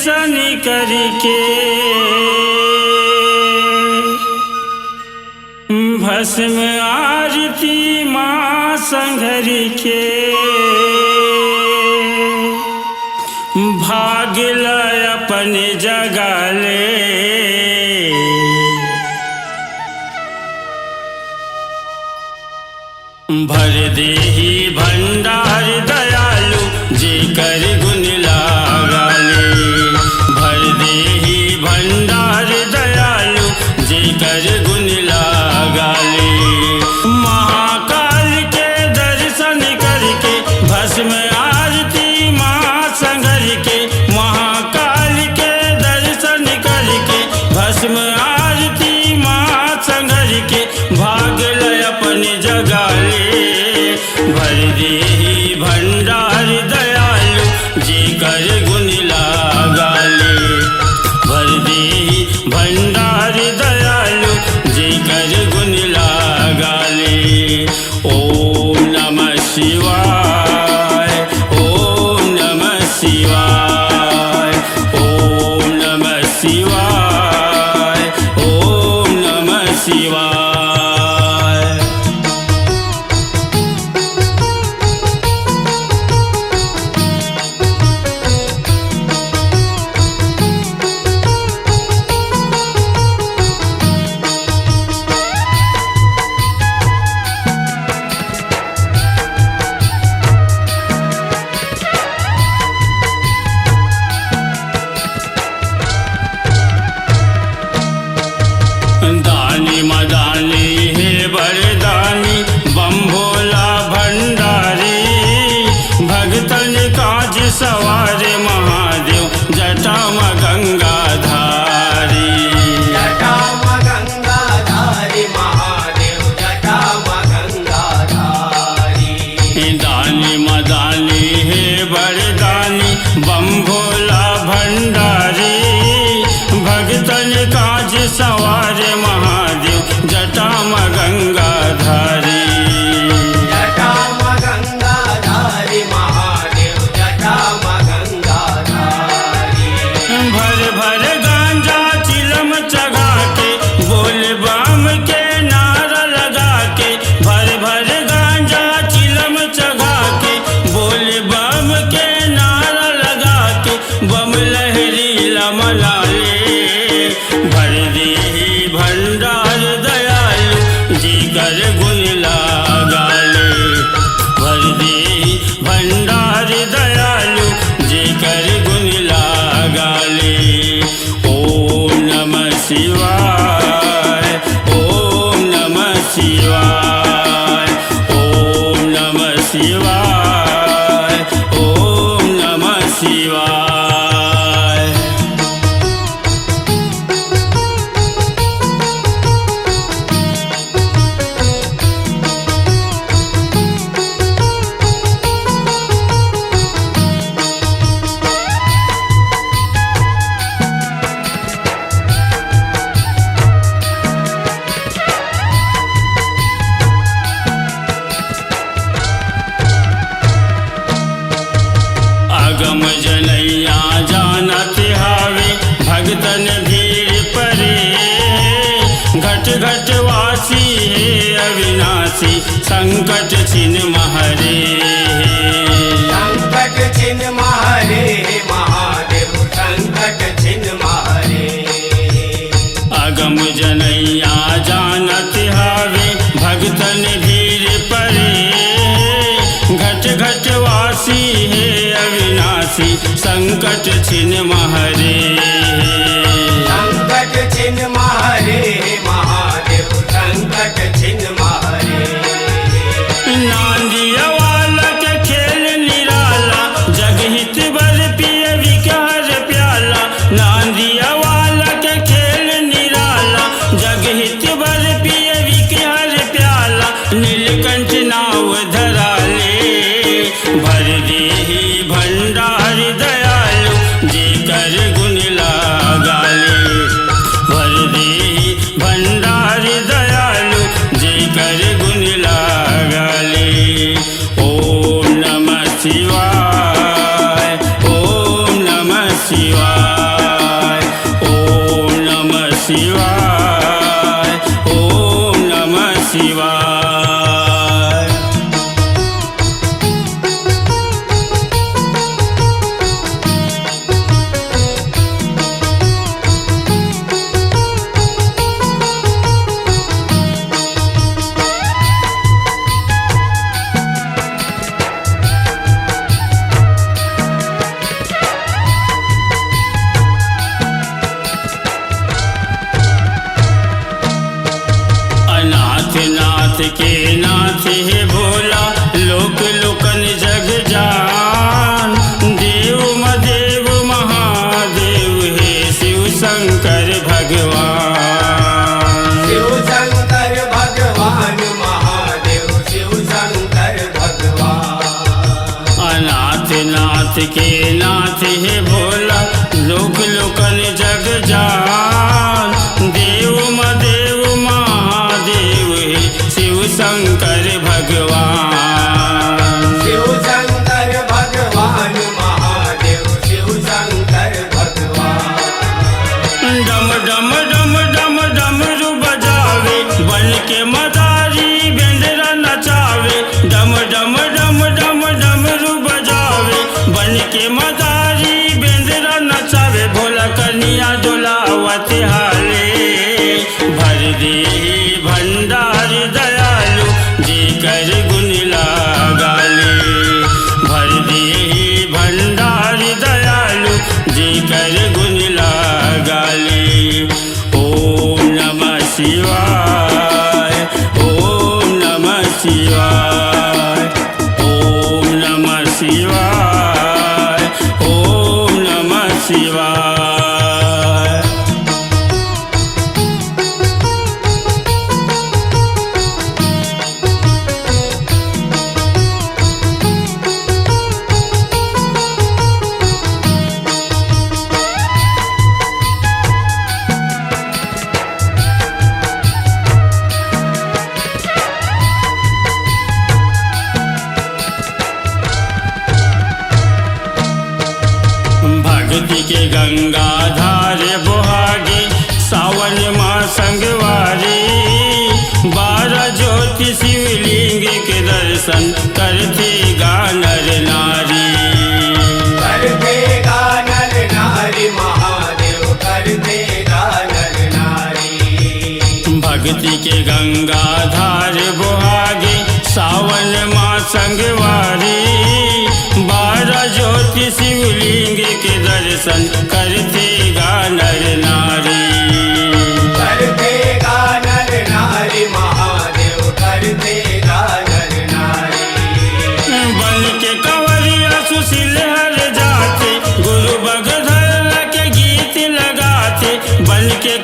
दर्शन करके भस्म आरती माँ संघर के भागल अपन जगाले भर देहि भंडार दयालु जे कर गुण लागाले भर देहि भंडार दयालु जे कर गुण लागाले महाकाल के दर्शन करके भस्म आरती माँ संघर के महाकाल के दर्शन करके भस्म आरती माँ संघर के भागल अपन जगाले भर देहि भंडार दयालु जे कर गुण लागाले भर देहि भंडार दयालु जे कर गुण लागाले। ओम नमः शिवाय ओम नमः शिवाय ओम नमः शिवाय ओम नमः शिवाय। दानी मदानी हे वरदानी बम भोला भंडारी भगतन काज सवार महादेव जटा में गंगाधारी जटा में गंगाधारी महादेव जटा में गंगाधारी। दानी मदानी हे वरदानी बम भोला भंडारी भगतन काज सवार महादेव जटा में गंगाधारी जटा में गंगाधारी महादेव जटा में गंगाधारी। भर भर गांजा चिलम चढ़ा के बोल बम के नारा लगा के भर भर गांजा चिलम चढ़ा के बोल बम के नारा लगा के बम लहरी लमलाले भर देहि भंडार दयालु जी कर गुण लागाले भर देहि भंडार दयालु जी कर गुण लागाले। ओम नमः शिवाय ओम नमः शिवाय ओम नमः शिवाय ओम नमः शिवाय। अगम जनैया जानत हावे भगतन भीड़ परे घट घट वासी हे अविनाशी संकट छिन्न महरे संकट छिन्न महरे महादेव संकट छिन्न महरे। अगम जनैया जानत हावे भगतन भीड़ परे घट घट वासी हे अविनाशी संकट छिन्न महरे संकट छिन्न महरे महादेव संकट छिन्न महरे। नांदिया वाला के खेल निराला जगहित बर पिय विकार प्याला नांदिया वाला के खेल निराला जगहित बर पिय विकार प्याला नीलकंठ नाव धराले भर देहि भंडार दयालु जे कर गुण ला के नाथ है भोला, लोक लोकन जग जान। देव मदेव महादेव है शिव शंकर भगवान। शिव शंकर भगवान महादेव, शिव शंकर भगवान। अनाथ नाथ के नाथ है भोला, लोक लोकन जग जान। देव मदेव महादेव है शिव शंकर भगवान। शिव शंकर भगवान महादेव, शिव शंकर भगवान। डम डम डम डम डमरू बजावे, बन के मदारी बेंदरा नचावे। डम डम डम डम डमरू बजावे, बन के मदारी बेंदरा नचावे। भोला कन्या डोलावत हाले, भर दे भंडार दयालु जी कर गुण गाले। भर दे भंडार दयालु जी कर गुण गाले। ओम नमः शिवाय, ओम नमः शिवाय, ओम नमः शिवाय, ओम नमः शिवाय। भक्ति के गंगा धार बोहागे, सावन माँ संगवारी। 12 ज्योति शिवलिंग के दर्शन करते गानर नारी। करते गानर नारी महादेव, करते गानर नारी। भक्ति के गंगा धार बोहागे, सावन माँ संगवारी। 12 ज्योति शिवलिंग के दर्शन करते गानर नारी। करते गानर नारी महादेव, करते गानर नारी। बन के कंवरिया सुशील हर जाते, गुरु बगधर के गीत लगाते। बन के